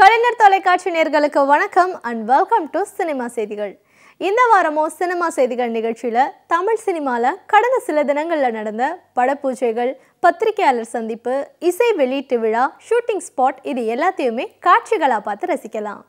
கலைஞர் தொலைக்காட்சி நேயர்களுக்கு வணக்கம் அண்ட் வெல்கம் டு சினிமா செய்திகள். இந்த வாரமோ சினிமா செய்திகள் நிகழ்ச்சியில் தமிழ் சினிமாவில் கடந்த சில தினங்களில் நடந்த படப்பூஜைகள், பத்திரிகையாளர் சந்திப்பு, இசை வெளியீட்டு விழா, ஷூட்டிங் ஸ்பாட் இது எல்லாத்தையுமே காட்சிகளாக பார்த்து ரசிக்கலாம்.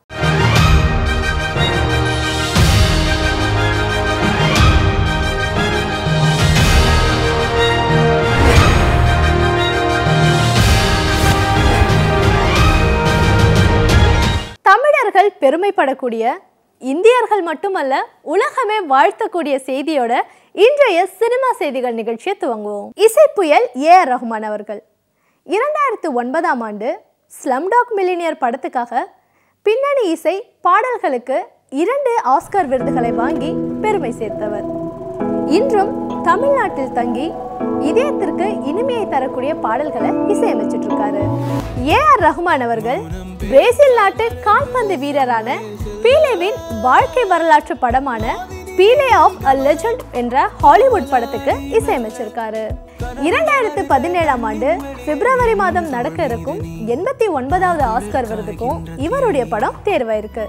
தமிழர்கள் பெருமைப்படக்கூடிய, இந்தியர்கள் மட்டுமல்ல உலகமே வாழ்த்தக்கூடிய செய்தியோட இன்றைய சினிமா செய்திகள் நிகழ்ச்சியை துவங்குவோம். இசை புயல் ஏ.ஆர். ரஹ்மான் அவர்கள் 2009ஆம் ஆண்டு ஸ்லம்டாக் மில்லியனியர் படத்துக்காக பின்னணி இசை பாடல்களுக்கு 2 ஆஸ்கர் விருதுகளை வாங்கி பெருமை சேர்த்தவர். இன்றும் தமிழ்நாட்டில் தங்கி இதயத்திற்கு இனிமையை தரக்கூடிய பாடல்களை இசையமைச்சிட்டு இருக்காரு. ஏ.ஆர். ரஹ்மான் அவர்கள் பிரேசில் நாட்டு கால்பந்து வீரரான பீலேவின் வாழ்க்கை வரலாற்று படமான பீலே ஆஃப் அ லெஜண்ட் என்ற ஹாலிவுட் படத்துக்கு இசையமைச்சிருக்காரு. 2017ஆம் ஆண்டு பிப்ரவரி மாதம் நடக்க இருக்கும் 89வது ஆஸ்கர் விருதுக்கும் இவருடைய படம் தேர்வாயிருக்கு.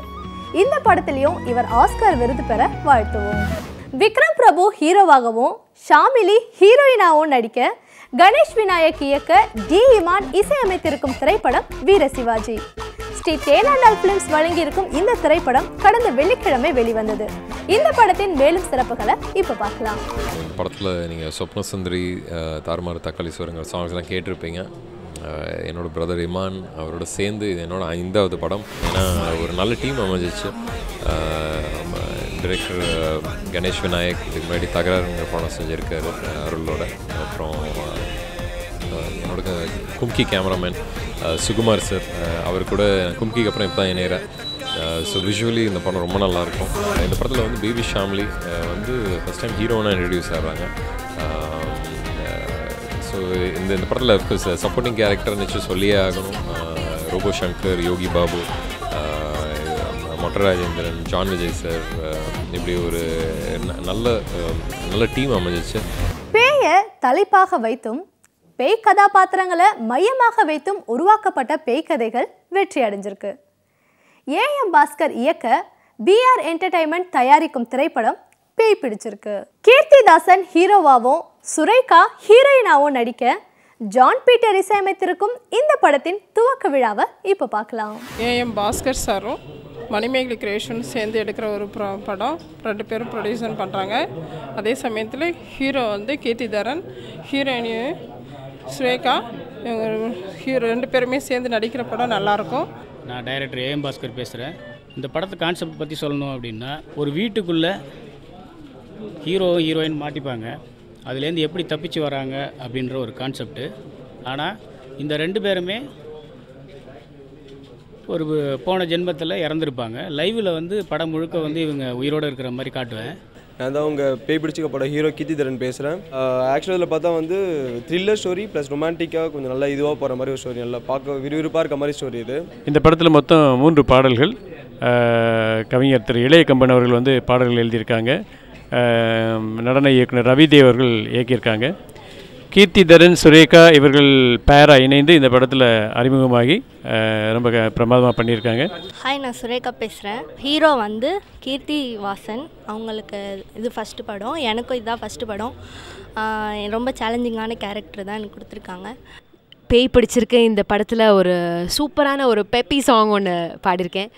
இந்த படத்திலையும் இவர் ஆஸ்கர் விருது பெற வாழ்த்துவோம். விக்ரம் பிரபு ஹீரோவாகவும் ஷாமிலி ஹீரோயினாவும் நடிக்க கணேஷ் விநாயக் இயக்க டி. இமான் இசையமைத்திருக்கும் திரைப்படம் வீர சிவாஜி. ஸ்ரீ தேனாண்டால் பிலிம்ஸ் வழங்கியிருக்கும் இந்த திரைப்படம் கடந்த வெள்ளிக்கிழமை வெளிவந்தது. இந்த படத்தின் மேலும் சிறப்புகளை இப்போ பார்க்கலாம். இந்த படத்தில் நீங்கள் சொப்ன சுந்தரி, தாறுமாறு தக்காளி சோறுங்கிற சாங்ஸ்லாம் கேட்டிருப்பீங்க. என்னோட பிரதர் இமான் அவரோட சேர்ந்து இது என்னோட 5வது படம். ஏன்னா ஒரு நல்ல டீம் அமைஞ்சிச்சு. டைரக்டர் கணேஷ் விநாயக் இதுக்கு முன்னாடி தகராறுங்கிற படம் செஞ்சுருக்காரு அருளோட. அப்புறம் என்னோட கும்கி கேமராமேன் சுகுமார் சார், அவர் கூட கும்கிக்கு அப்புறம் இப்போ தான் இணையிறேன். ஸோ விஷுவலி இந்த படம் ரொம்ப நல்லாயிருக்கும். இந்த படத்தில் வந்து பேபி ஷாம்லி வந்து ஃபஸ்ட் டைம் ஹீரோனாக இன்ட்ரடியூஸ் ஆகிறாங்க. ஸோ இந்த படத்தில் சப்போர்ட்டிங் கேரக்டர் நிச்சயம் சொல்லியே ஆகணும். Robot Shankar, Yogi Babu, Motta Rajendran, John Vijay sir, இப்படி ஒரு நல்ல டீம் அமைஞ்சிச்சு. பேயை தலைப்பாக வைத்தும் பேய் கதாபாத்திரங்களை மையமாக வைத்தும் உருவாக்கப்பட்ட பேய் கதைகள் வெற்றி அடைஞ்சிருக்கு. ஏ.எம். பாஸ்கர் இயக்க பிஆர் என்டர்டைன்மெண்ட் தயாரிக்கும் திரைப்படம் பேய் பிடிச்சிருக்கு. கீர்த்திதாசன் ஹீரோவாவும் சுரேகா ஹீரோயினாவும் நடிக்க ஜான் பீட்டர் இசையமைத்திருக்கும் இந்த படத்தின் துவக்க விழாவை இப்போ பார்க்கலாம். ஏ.எம். பாஸ்கர் சாரும் மணிமேகலை கிரியேஷன் சேர்ந்து எடுக்கிற ஒரு படம். 2 பேரும் ப்ரொடியூசர் பண்ணுறாங்க. அதே சமயத்தில் ஹீரோ வந்து கீர்த்திதரன், ஹீரோயினி சுரேகா, இவங்க 2 பேருமே சேர்ந்து நடிக்கிற படம் நல்லாயிருக்கும். நான் டைரக்டர் ஏஎம் பாஸ்கர் பேசுகிறேன். இந்த படத்தை கான்செப்ட் பற்றி சொல்லணும் அப்படின்னா, ஒரு வீட்டுக்குள்ளே ஹீரோ ஹீரோயின் மாட்டிப்பாங்க, அதுலேருந்து எப்படி தப்பிச்சு வராங்க அப்படின்ற ஒரு கான்செப்ட்டு. ஆனால் இந்த 2 பேருமே ஒரு போன ஜென்மத்தில் இறந்துருப்பாங்க. லைவில் வந்து படம் முழுக்க வந்து இவங்க உயிரோடு இருக்கிற மாதிரி காட்டுவேன். நான் தான் உங்கள் பேய் பிடிச்சிக்க படம் ஹீரோ கீர்த்திதரன் பேசுகிறேன். ஆக்சுவலாக இதில் பார்த்தா வந்து த்ரில்லர் ஸ்டோரி ப்ளஸ் ரொமான்டிக்காக கொஞ்சம் நல்லா இதுவாக போகிற மாதிரி ஒரு ஸ்டோரி, நல்லா பார்க்க விறுவிறுப்பாக இருக்க மாதிரி ஸ்டோரி இது. இந்த படத்தில் மொத்தம் 3 பாடல்கள். கவிஞர் திரு இளைய கம்பன் அவர்கள் வந்து பாடல்கள் எழுதியிருக்காங்க. நடன இயக்குனர் ரவிதேவ் அவர்கள் இயக்கியிருக்காங்க. கீர்த்திதரன், சுரேகா இவர்கள் பேரா இணைந்து இந்த படத்தில் அறிமுகமாகி ரொம்ப பிரமாதமாக பண்ணியிருக்காங்க. ஹாய், நான் சுரேகா பேசுகிறேன். ஹீரோ வந்து கீர்த்தி வாசன். அவங்களுக்கு இது ஃபஸ்ட்டு படம், எனக்கும் இதுதான் ஃபஸ்ட்டு படம். ரொம்ப சேலஞ்சிங்கான கேரக்டர் தான் எனக்கு கொடுத்துருக்காங்க. பேய் பிடிச்சிருக்கு. இந்த படத்தில் ஒரு சூப்பரான ஒரு பெப்பி சாங் ஒன்று பாடியிருக்கேன்.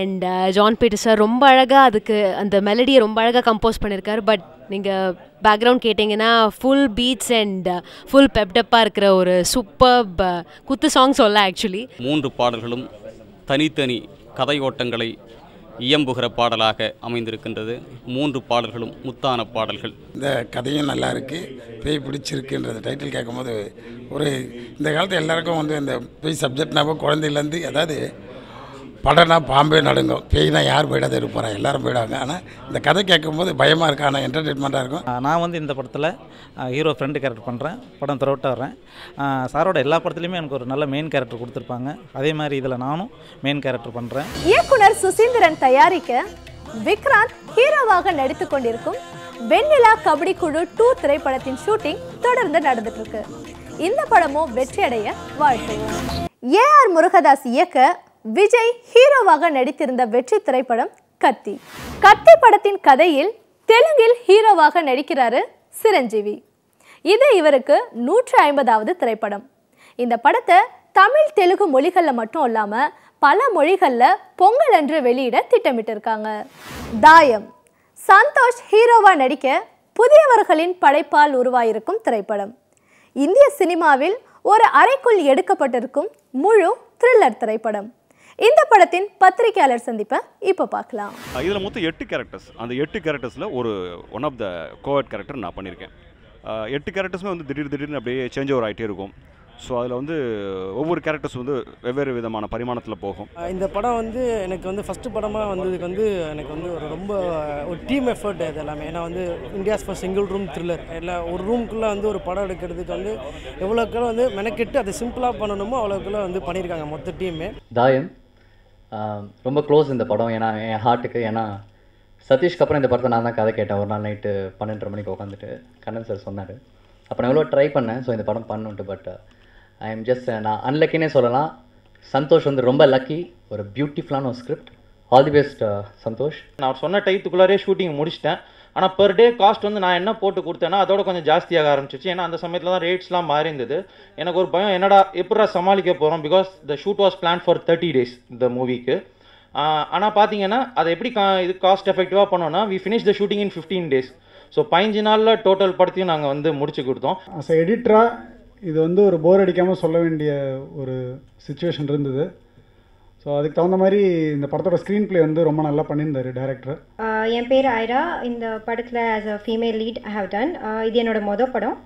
அண்ட் ஜான் பீட்டர் சார் ரொம்ப அழகாக அதுக்கு அந்த மெலடியை ரொம்ப அழகாக கம்போஸ் பண்ணியிருக்காரு. பட் நீங்கள் பேக்ரவுண்ட் கேட்டிங்கன்னா ஃபுல் பீட்ஸ் அண்ட் ஃபுல் பெப்டப்பாக இருக்கிற ஒரு சூப்பர் குத்து சாங் சொல்ல. ஆக்சுவலி 3 பாடல்களும் தனித்தனி கதை ஓட்டங்களை இயம்புகிற பாடலாக அமைந்திருக்கின்றது. 3 பாடல்களும் முத்தான பாடல்கள். இந்த கதையும் நல்லா இருக்குது. பேய் பிடிச்சிருக்குன்றது டைட்டில் கேட்கும்போது ஒரு இந்த காலத்தில் எல்லாருக்கும் வந்து இந்த பேய் சப்ஜெக்ட்னாவோ குழந்தையிலேருந்து, அதாவது படம்னா பாம்பே நடுங்கும், பேய்னா யார் போயிடாத இருப்பாரா, எல்லாரும் போயிடுவாங்க. ஆனால் இந்த கதை கேட்கும்போது பயமாக இருக்கு, ஆனால் என்டர்டெயின்மெண்ட்டாக இருக்கும். நான் வந்து இந்த படத்தில் ஹீரோ ஃப்ரெண்டு கேரக்டர் பண்ணுறேன். படம் த்ரோட்டாக வர்றேன். சாரோட எல்லா படத்துலையுமே எனக்கு ஒரு நல்ல மெயின் கேரக்டர் கொடுத்துருப்பாங்க. அதே மாதிரி இதில் நானும் மெயின் கேரக்டர் பண்ணுறேன். இயக்குனர் சுசீந்திரன் தயாரிக்க விக்ராந்த் ஹீரோவாக நடித்து கொண்டிருக்கும் வெண்ணிலா கபடி குழு 2 திரைப்படத்தின் ஷூட்டிங் தொடர்ந்து நடந்துட்டு இருக்கு. இந்த படமும் வெற்றி அடைய வாழ்த்துவோம். ஏ.ஆர். முருகதாஸ் இயக்க விஜய் ஹீரோவாக நடித்திருந்த வெற்றி திரைப்படம் கத்தி. கத்தி படத்தின் கதையில் தெலுங்கில் ஹீரோவாக நடிக்கிறாரு சிரஞ்சீவி. இது இவருக்கு 150வது திரைப்படம். இந்த படத்தை தமிழ் தெலுங்கு மொழிகளில் மட்டும் இல்லாமல் பல மொழிகளில் பொங்கல் அன்று வெளியிட திட்டமிட்டிருக்காங்க. தாயம். சந்தோஷ் ஹீரோவா நடிக்க புதியவர்களின் படைப்பால் உருவாயிருக்கும் திரைப்படம். இந்திய சினிமாவில் ஒரு அறைக்குள் எடுக்கப்பட்டிருக்கும் முழு த்ரில்லர் திரைப்படம். இந்த படத்தின் பத்திரிகையாளர் சந்திப்பை இப்போ பார்க்கலாம். இதில் மொத்தம் 8 கேரக்டர்ஸ். அந்த 8 கேரக்டர்ஸில் one of the coward character நான் பண்ணியிருக்கேன். 8 கேரக்டர்ஸுமே வந்து திடீர்னு அப்படியே சேஞ்ச் ஓவர் ஆகிட்டே இருக்கும். ஸோ அதில் வந்து ஒவ்வொரு கேரக்டர்ஸ் வந்து வெவ்வேறு விதமான பரிமாணத்தில் போகும். இந்த படம் வந்து எனக்கு வந்து ஃபஸ்ட்டு படமாக வந்ததுக்கு வந்து எனக்கு வந்து ரொம்ப ஒரு டீம் எஃபர்ட் இது எல்லாமே. ஏன்னா வந்து India's first single room thriller. எல்லாம் ஒரு ரூம்குள்ளே வந்து ஒரு படம் எடுக்கிறதுக்கு வந்து எவ்வளோக்குள்ள வந்து மெனக்கெட்டு அதை சிம்பிளாக பண்ணணுமோ அவ்வளோக்குள்ள வந்து பண்ணியிருக்காங்க மொத்த டீமே. தாயம் ரொம்ப க்ளோஸ் இந்த படம் ஏன்னா என் ஹார்ட்டுக்கு. ஏன்னா சதீஷ்க்கு அப்புறம் இந்த படத்தை நான் தான் கதை கேட்டேன். ஒரு நாள் நைட்டு 12:30 மணிக்கு உட்காந்துட்டு கண்ணன் சார் சொன்னார். அப்போ நான் எவ்வளோ ட்ரை பண்ணேன் ஸோ இந்த படம் பண்ணுன்ட்டு. பட் ஐ எம் ஜஸ்ட் நான் அன்லக்கினே சொல்லலாம். சந்தோஷ் வந்து ரொம்ப லக்கி. ஒரு பியூட்டிஃபுல்லான ஒரு script. All the best Santhosh. நான் சொன்ன டைத்துக்குள்ளாரே ஷூட்டிங் முடிச்சிட்டேன். ஆனால் பெர் டே காஸ்ட் வந்து நான் என்ன போட்டு கொடுத்தேன்னா அதோட கொஞ்சம் ஜாஸ்தியாக ஆரம்பிச்சிச்சு. ஏன்னா அந்த சமயத்தில் தான் ரேட்ஸ்லாம் மாறி இருந்தது. எனக்கு ஒரு பயம், என்னடா எப்படா சமாளிக்க போகிறோம். Because the shoot was plan for 30 days இந்த மூவிக்கு. ஆனால் பார்த்தீங்கன்னா அதை எப்படி இது காஸ்ட் எஃபெக்டிவாக பண்ணோன்னா we finish the shooting in 15 days. So 15 நாளில் டோட்டல் படத்தையும் நாங்கள் வந்து முடிச்சு கொடுத்தோம். அஸ் எடிட்டராக இது வந்து ஒரு போர் அடிக்காமல் சொல்ல வேண்டிய ஒரு சிச்சுவேஷன் இருந்தது. ஸோ அதுக்கு தகுந்த மாதிரி இந்த படத்தோட ஸ்க்ரீன் பிளே வந்து ரொம்ப நல்லா பண்ணியிருந்தார் டைரக்டர். என் பேர் ஐரா. இந்த படத்தில் as a female lead I have done. இது என்னோட மொதல் படம்.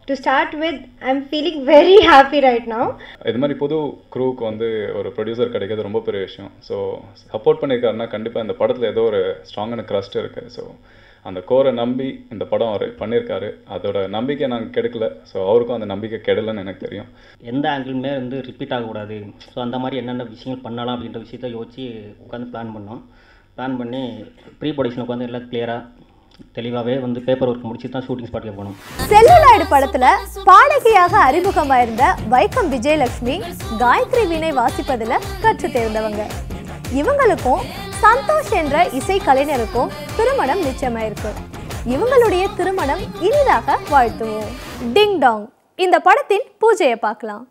To start with I am feeling very happy right now. இது மாதிரி புது க்ரூவுக்கு வந்து ஒரு ப்ரொடியூசர் கிடைக்கிறது ரொம்ப பெரிய விஷயம். ஸோ சப்போர்ட் பண்ணியிருக்காருன்னா கண்டிப்பாக இந்த படத்தில் ஏதோ ஒரு ஸ்ட்ராங்கான க்ரஸ்ட் இருக்குது. ஸோ அந்த கோரை நம்பி இந்த படம் அவர் பண்ணியிருக்காரு. அதோட நம்பிக்கை நாங்கள் கெடுக்கல. ஸோ அவருக்கும் அந்த நம்பிக்கை கெடலைன்னு எனக்கு தெரியும். எந்த ஆங்கிளுமே வந்து ரிப்பீட் ஆகக்கூடாது. ஸோ அந்த மாதிரி என்னென்ன விஷயங்கள் பண்ணலாம் அப்படின்ற விஷயத்த யோசிச்சு உட்காந்து பிளான் பண்ணோம். பிளான் பண்ணி ப்ரீ ப்ரொடக்ஷனுக்கு வந்து எல்லாம் கிளியராக தெளிவாகவே வந்து பேப்பர் ஒர்க் முடிச்சு தான் ஷூட்டிங் ஸ்பாட்ல போனோம். செல்லுலாய்டு படத்துல பாடகியாக அறிமுகமாயிருந்த வைக்கம் விஜயலட்சுமி காயத்ரி வீணை வாசிப்பதில் கற்று தேர்ந்தவங்க. இவங்களுக்கும் சந்தோஷ் என்ற இசை கலைஞருக்கும் திருமணம் நிச்சயமாயிருக்கு. இவங்களுடைய திருமணம் இனிதாக வாழ்த்துவோம். டிங் டாங். இந்த படத்தின் பூஜையை பார்க்கலாம்.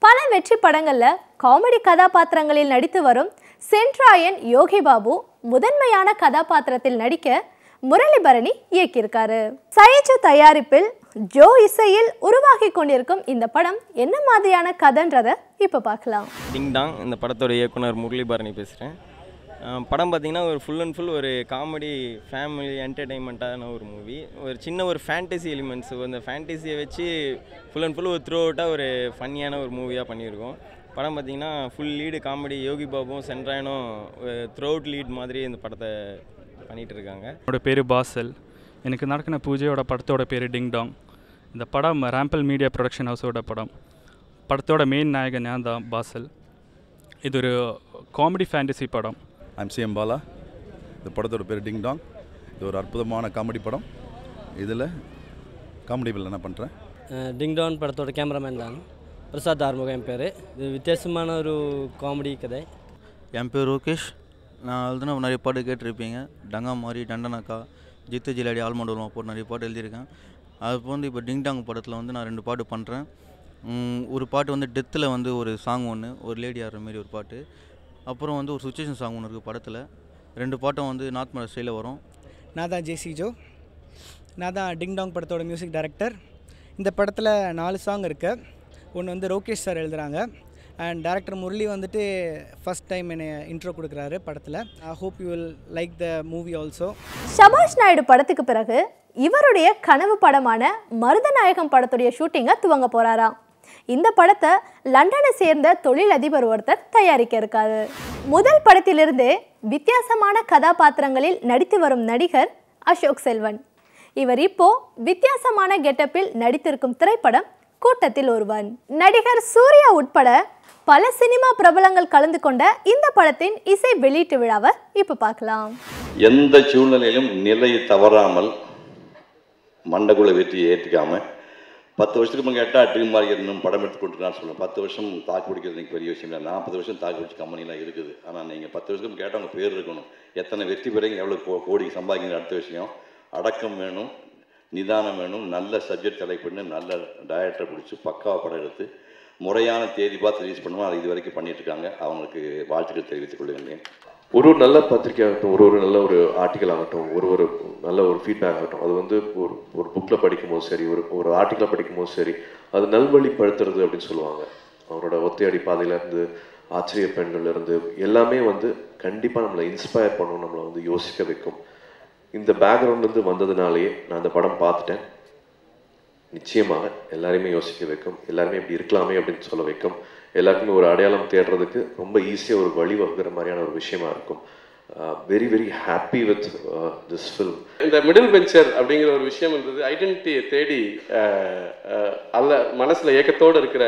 பல வெற்றி படங்கள்ல காமெடி கதாபாத்திரங்களில் நடித்து வரும் சென்ட்ராயன் யோகி பாபு முதன்மையான கதாபாத்திரத்தில் நடிக்க முரளிபரணி இயக்கியிருக்காரு. சைஜு தயாரிப்பில் ஜோ இசையில் உருவாகி கொண்டிருக்கும் இந்த படம் என்ன மாதிரியான கதைன்றதை இப்போ பார்க்கலாம். டிங் டாங். இந்த படத்தோட இயக்குனர் முரளிபரணி பேசுகிறேன். படம் பார்த்திங்கன்னா ஒரு ஃபுல் அண்ட் ஃபுல் ஒரு காமெடி ஃபேமிலி என்டர்டெயின்மெண்ட்டான ஒரு மூவி. ஒரு சின்ன ஒரு ஃபேண்டசி எலிமெண்ட்ஸ், அந்த ஃபேண்டசியை வச்சு ஃபுல் அண்ட் ஃபுல் ஒரு த்ரூ அவுட்டாக ஒரு ஃபன்னியான ஒரு மூவியாக பண்ணியிருக்கோம். படம் பார்த்திங்கன்னா ஃபுல் லீடு காமெடி. யோகி பாபுவும் சென்ட்ராயனும் த்ரூ அவுட் லீட் மாதிரி இந்த படத்தை பண்ணிகிட்டு இருக்காங்க. என்னோட பேர் பாசல். எனக்கு நடக்கின பூஜையோட படத்தோட பேர் டிங் டாங். இந்த படம் ராம்பல் மீடியா ப்ரொடக்ஷன் ஹவுஸோட படம். படத்தோட மெயின் நாயகன் நான் தான் பாசல். இது ஒரு காமெடி ஃபேண்டசி படம். I'm CM Bala. இந்த படத்தோட பேர் டிங் டாங். இது ஒரு அற்புதமான காமெடி படம். இதில் காமெடி வில்லனா பண்ணுறேன். டிங் டாங் படத்தோட கேமராமேன் தான் பிரசாத் ஆறுமுகம் என் பேர். இது வித்தியாசமான ஒரு காமெடி கதை. என் பேர் ரோகேஷ். நான் எழுதுனா நிறைய பாட்டு கேட்டிருப்பீங்க. டங்கா மாதிரி, டண்டனாக்கா, ஜித்து ஜிலாடி, ஆல்மோண்ட் உலமா போட்டு நிறைய பாட்டு எழுதியிருக்கேன். அது வந்து இப்போ டிங் டாங் படத்தில் வந்து நான் 2 பாட்டு பண்ணுறேன். ஒரு பாட்டு வந்து டெத்தில் வந்து ஒரு சாங் ஒன்று, ஒரு லேடி ஆடுற மாரி ஒரு பாட்டு. அப்புறம் வந்து ஒரு சுச்சுவேஷன் சாங் ஒன்று இருக்குது படத்தில். 2 பாட்டும் வந்து நார்த் மலை ஸ்டைலில் வரும். நான் தான் ஜேசி ஜோ. நான் தான் டிங் டாங் படத்தோட மியூசிக் டைரக்டர். இந்த படத்தில் 4 சாங் இருக்குது. ஒன்று வந்து ரோகேஷ் சார் எழுதுகிறாங்க. அண்ட் டைரக்டர் முரளி வந்துட்டு ஃபஸ்ட் டைம் என்னை இன்ட்ரோ கொடுக்குறாரு படத்தில். I hope you will like the movie also. சபாஷ் நாயுடு படத்துக்கு பிறகு இவருடைய கனவு படமான மருதநாயகம் படத்துடைய ஷூட்டிங்கை துவங்க போகிறாராம். இந்த படத்தை லண்டனை சேர்ந்த தொழிலதிபர் ஒருத்தர் தயாரிக்க இருக்காரு. முதல் படத்திலிருந்தே வித்தியாசமான கதாபாத்திரங்களில் நடித்து வரும் நடிகர் அசோக் செல்வன். இவர் இப்போ வித்தியாசமான கெட்டப்பில் நடித்திருக்கும் திரைப்படம் கூட்டத்தில் ஒருவன். நடிகர் சூர்யா உட்பட பல சினிமா பிரபலங்கள் கலந்து கொண்ட இந்த படத்தின் இசை வெளியீட்டு விழாவை இப்போ பார்க்கலாம். எந்த சூழ்நிலையிலும் நிலை தவறாமல் மண்டக்குள்ள வெற்றியை ஏற்றிக்காமல் 10 வருஷத்துக்கு முன்னாடி கேட்டால் ட்ரீம் மாதிரி இன்னும் படம் எடுத்து கொடுத்துருக்கான்னு சொல்லுவேன். 10 வருஷம் தாக்கு பிடிக்கிறது எனக்கு பெரிய விஷயம் இல்லை. 40 வருஷம் தாக்கு பிடிச்ச கம்பெனிலாம் இருக்குது. ஆனால் நீங்கள் 10 வருஷத்துக்கு கேட்டால் உங்கள் பேர் இருக்கணும். எத்தனை வெற்றி பெறீங்க, எவ்வளோ கோடி சம்பாதிக்கிற அடுத்த விஷயம். அடக்கம் வேணும், நிதானம் வேணும், நல்ல சப்ஜெக்ட் செலக்ட் பண்ணி நல்ல டைரக்டரை பிடிச்சி பக்காவாக படம் எடுத்து முறையான தேதி பார்த்து ரிலீஸ் பண்ணுவோம். அது இது வரைக்கும் பண்ணிகிட்ருக்காங்க. அவங்களுக்கு வாழ்த்துக்கள் தெரிவித்துக் கொள்ளுங்கள். ஒரு நல்ல பத்திரிக்கை ஆகட்டும், ஒரு நல்ல ஒரு ஆர்டிக்கல் ஆகட்டும், ஒரு நல்ல ஒரு ஃபீட்பேக் ஆகட்டும், அது வந்து ஒரு புக்கில் படிக்கும்போது சரி, ஒரு ஆர்டிக்கலை படிக்கும்போது சரி, அது நல்வழிப்படுத்துறது அப்படின்னு சொல்லுவாங்க. அவரோட ஒத்தையடி பாதையிலேருந்து, ஆச்சரிய பெண்கள்லேருந்து எல்லாமே வந்து கண்டிப்பாக நம்மளை இன்ஸ்பயர் பண்ணும், நம்மளை வந்து யோசிக்க வைக்கும். இந்த பேக்ரவுண்ட்லேருந்து வந்ததுனாலேயே நான் அந்த படம் பார்த்துட்டேன். நிச்சயமாக எல்லாரையுமே யோசிக்க வைக்கும், எல்லாருமே இப்படி இருக்கலாமே அப்படின்னு சொல்ல வைக்கும், எல்லாருக்குமே ஒரு அடையாளம் தேடுறதுக்கு ரொம்ப ஈஸியாக ஒரு வழிவகுக்கிற மாதிரியான ஒரு விஷயமா இருக்கும். Very very happy with this film. இந்த மிடில் பெஞ்சர் அப்படிங்கிற ஒரு விஷயம் இருந்தது. ஐடென்டிட்டியை தேடி மனசில் ஏக்கத்தோடு இருக்கிற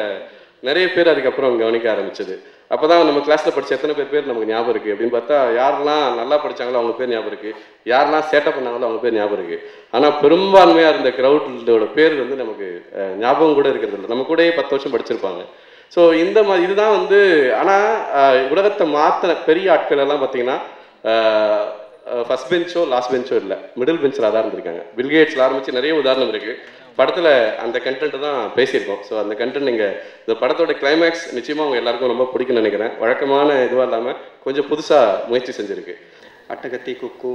நிறைய பேர் அதுக்கப்புறம் கவனிக்க ஆரம்பிச்சது. அப்போ தான் நம்ம கிளாஸில் படித்த எத்தனை பேர் நமக்கு ஞாபகம் இருக்குது அப்படின்னு பார்த்தா, யாரெல்லாம் நல்லா படித்தாங்களோ அவங்க பேர் ஞாபகம் இருக்குது, யாரெல்லாம் சேட்டை பண்ணாங்களோ அவங்க பேர் ஞாபகம் இருக்குது. ஆனால் பெரும்பான்மையாக இருந்த க்ரௌடோட பேர் வந்து நமக்கு ஞாபகம் கூட இருக்கிறது இல்லை. நம்ம கூடயே 10 வருஷம் படிச்சிருப்பாங்க. ஸோ இந்த மாதிரி இதுதான் வந்து. ஆனால் உலகத்தை மாற்றின பெரிய ஆட்கள் எல்லாம் பார்த்தீங்கன்னா ஃபஸ்ட் பெஞ்சோ லாஸ்ட் பெஞ்சோ இல்லை, மிடில் பெஞ்சில் தான் இருந்திருக்காங்க. பில்கேட்ஸில் ஆரம்பித்து நிறைய உதாரணம் இருக்குது. படத்தில் அந்த கண்டென்ட்டு தான் பேசியிருக்கோம். ஸோ அந்த கண்டென்ட் நீங்கள் இந்த படத்தோட கிளைமேக்ஸ் நிச்சயமாக அவங்க எல்லாருக்கும் ரொம்ப பிடிக்கும்னு நினைக்கிறேன். வழக்கமான இதுவாக இல்லாமல் கொஞ்சம் புதுசாக முயற்சி செஞ்சுருக்கு. அட்டகத்தி குக்கு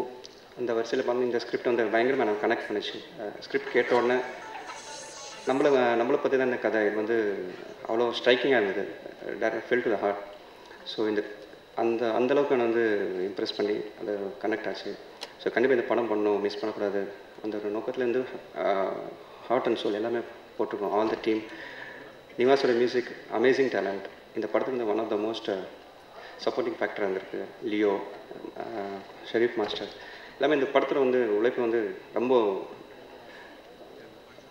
அந்த வரிசையில் பார்த்து இந்த ஸ்கிரிப்ட் வந்து பயங்கரமாக எனக்கு கனெக்ட் பண்ணிச்சு. ஸ்கிரிப்ட் கேட்ட உடனே நம்மளை பற்றி தான் இந்த கதை இது வந்து அவ்வளோ ஸ்ட்ரைக்கிங்காக இருந்தது. Direct feel to the heart. So இந்த அந்தளவுக்கு நான் வந்து இம்ப்ரெஸ் பண்ணி அது கனெக்ட் ஆச்சு. ஸோ கண்டிப்பாக இந்த படம் பண்ணணும், மிஸ் பண்ணக்கூடாது அந்த ஒரு நோக்கத்துலேருந்து ஹார்ட் அண்ட் சோல் எல்லாமே போட்டிருக்கோம். All the team. நிவாஸோட மியூசிக் அமேசிங் டேலண்ட். இந்த படத்துக்கு வந்து one of the most supporting factor இருந்திருக்கு. லியோ, ஷெரீஃப் மாஸ்டர் எல்லாமே இந்த படத்தில் வந்து உழைப்பு வந்து ரொம்ப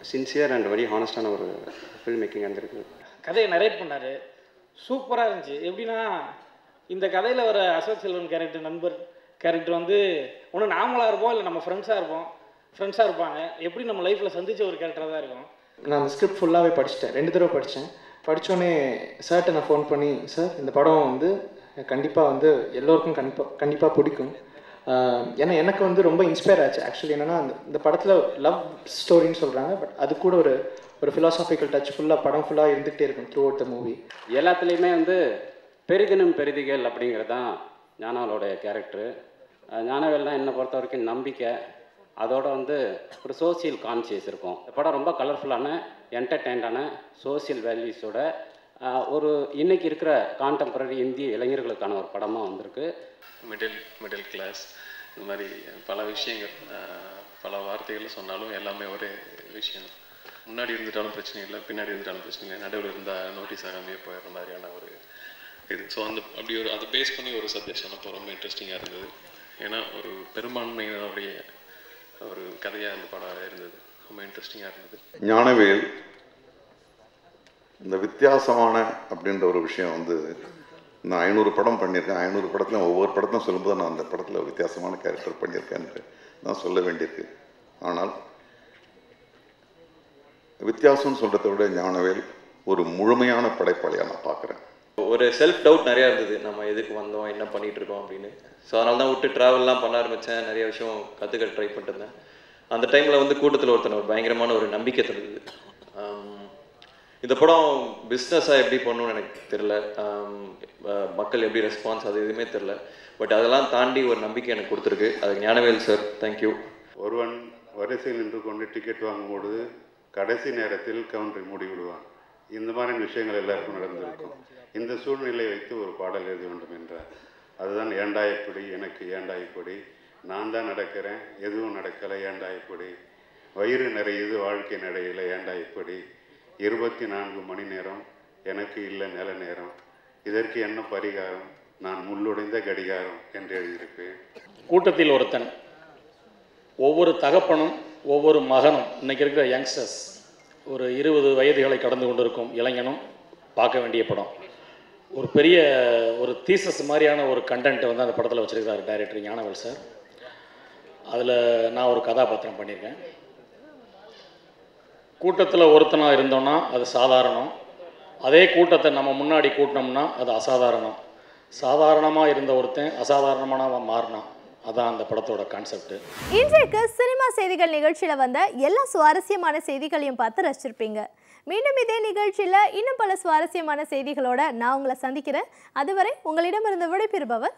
சின்சியர் அண்ட் வெரி ஹானஸ்டான ஒரு ஃபில்ம் மேக்கிங் இருந்திருக்கு. கதையை நரேட் பண்ணார், சூப்பராக இருந்துச்சு. எப்படின்னா இந்த கதையில் வர அசோக் செல்வன் கேரக்டர், நண்பர் கேரக்டர் வந்து ஒன்று நாமளாக இருப்போம், இல்லை நம்ம ஃப்ரெண்ட்ஸாக இருப்பாங்க. எப்படி நம்ம லைஃப்பில் சந்தித்த ஒரு கேரக்டராக தான் இருக்கும். நான் அந்த ஸ்கிரிப்ட் ஃபுல்லாகவே படிச்சிட்டேன். 2 தடவை படித்தேன். படித்தோடனே சார்கிட்ட நான் ஃபோன் பண்ணி, சார் இந்த படம் வந்து கண்டிப்பாக வந்து எல்லோருக்கும் கண்டிப்பாக பிடிக்கும். ஏன்னா எனக்கு வந்து ரொம்ப இன்ஸ்பயர் ஆச்சு. ஆக்சுவலி என்னென்னா இந்த படத்தில் லவ் ஸ்டோரின்னு சொல்கிறாங்க, பட் அது கூட ஒரு ஃபிலாசாபிக்கல் டச் படம் ஃபுல்லாக இருந்துகிட்டே இருக்கும் த்ரூ அவுட் த மூவி. எல்லாத்துலேயுமே வந்து பெரிதினும் பெரிதிகள் அப்படிங்கிறது தான் ஞானவேலோடைய கேரக்டரு. ஞானவேல்லாம் என்னை பொறுத்த வரைக்கும் நம்பிக்கை, அதோட வந்து ஒரு சோசியல் கான்சியஸ் இருக்கும். இந்த படம் ரொம்ப கலர்ஃபுல்லான, என்டர்டெயின்டான, சோசியல் வேல்யூஸோட ஒரு இன்றைக்கி இருக்கிற கான்டெம்பரரி இந்திய இளைஞர்களுக்கான ஒரு படமாக வந்திருக்கு. மிடில் கிளாஸ் இந்த மாதிரி பல விஷயங்கள், பல வார்த்தைகள் சொன்னாலும் எல்லாமே ஒரே விஷயம். முன்னாடி இருந்துட்டாலும் பிரச்சனை இல்லை, பின்னாடி இருந்துட்டாலும் பிரச்சனை இல்லை, நடுவில் இருந்தால் நோட்டீஸ் ஆகாமையே போயிடுற மாதிரியான ஒரு இது. ஸோ அப்படி அதை பேஸ் பண்ணி ஒரு சப்ஜெக்ட் சொன்னப்போ ரொம்ப இன்ட்ரெஸ்டிங்காக இருந்தது. ஏன்னா ஒரு பெரும்பான்மையினருடைய ஒரு கதையாக அந்த படம் இருந்தது. ரொம்ப இன்ட்ரெஸ்டிங்காக இருந்தது. ஞானவேல் இந்த வித்தியாசமான அப்படின்ற ஒரு விஷயம் வந்து நான் 500 படம் பண்ணியிருக்கேன். 500 படத்தில் ஒவ்வொரு படத்தையும் சொல்லும்போது நான் அந்த படத்தில் வித்தியாசமான கேரக்டர் பண்ணியிருக்கேன்னு தான் சொல்ல வேண்டியிருக்கு. ஆனால் வித்தியாசம்னு சொல்கிறத விட ஞானவேல் ஒரு முழுமையான படைப்பாளியாக நான் பார்க்குறேன். ஒரு செல்ஃப் டவுட் நிறையா இருந்தது, நம்ம எதுக்கு வந்தோம், என்ன பண்ணிகிட்டு இருக்கோம் அப்படின்னு. ஸோ அதனால தான் விட்டு ட்ராவல்லாம் பண்ண ஆரம்பித்தேன். நிறைய விஷயம் கற்றுக்க ட்ரை பண்ணிட்டு இருந்தேன். அந்த டைமில் வந்து கூட்டத்தில் ஒருத்தனை ஒரு பயங்கரமான ஒரு நம்பிக்கை தருது. இந்த படம் பிஸ்னஸாக எப்படி பண்ணணும்னு எனக்கு தெரில, மக்கள் எப்படி ரெஸ்பான்ஸ் அது எதுவுமே தெரில. பட் அதெல்லாம் தாண்டி ஒரு நம்பிக்கை எனக்கு கொடுத்துருக்கு. அது ஞானவேல் சார், தேங்க்யூ. ஒருவன் வரிசையில் நின்று கொண்டு டிக்கெட் வாங்கும்பொழுது கடைசி நேரத்தில் கவுண்டரை மூடிவிடுவான். இந்த மாதிரி விஷயங்கள் எல்லாருக்கும் நடந்திருக்கும். இந்த சூழ்நிலையை வைத்து ஒரு பாடல் எழுத வேண்டும் என்றார். அதுதான் ஏண்டா இப்படி, எனக்கு ஏண்டா இப்படி, நான் தான் நடக்கிறேன் எதுவும் நடக்கலை, ஏண்டா இப்படி, வயிறு நிறையுது வாழ்க்கை நடையில், ஏண்டா இப்படி, 24 மணி நேரம் எனக்கு இல்லை நில நேரம், இதற்கு என்ன பரிகாரம், நான் முள்ளுடைந்த கடிகாரம் என்று எழுதியிருப்பேன். கூட்டத்தில் ஒருத்தன், ஒவ்வொரு தகப்பனும் ஒவ்வொரு மகனும், இன்றைக்கி இருக்கிற யங்ஸ்டர்ஸ், ஒரு 20 வயதுகளை கடந்து கொண்டிருக்கும் இளைஞனும் பார்க்க வேண்டிய படம். ஒரு பெரிய ஒரு தீசஸ் மாதிரியான ஒரு கண்டென்ட்டை வந்து அந்த படத்தில் வச்சுருக்கிறார் டைரக்டர் ஞானவேல் சார். அதில் நான் ஒரு கதாபாத்திரம் பண்ணியிருக்கேன். கூட்டத்தில் ஒருத்தனாக இருந்தோன்னா அது சாதாரணம், அதே கூட்டத்தை நம்ம முன்னாடி கூட்டினோம்னா அது அசாதாரணம். சாதாரணமாக இருந்த ஒருத்தன் அசாதாரணமான மாறினான். அதான் அந்த படத்தோட கான்செப்ட். இன்றைக்கு சினிமா செய்திகள் நிகழ்ச்சியில் வந்த எல்லா சுவாரஸ்யமான செய்திகளையும் பார்த்து ரசிச்சிருப்பீங்க. மீண்டும் இதே நிகழ்ச்சியில் இன்னும் பல சுவாரஸ்யமான செய்திகளோட நான் உங்களை சந்திக்கிறேன். அதுவரை உங்களிடமிருந்து விடைபெறுபவர்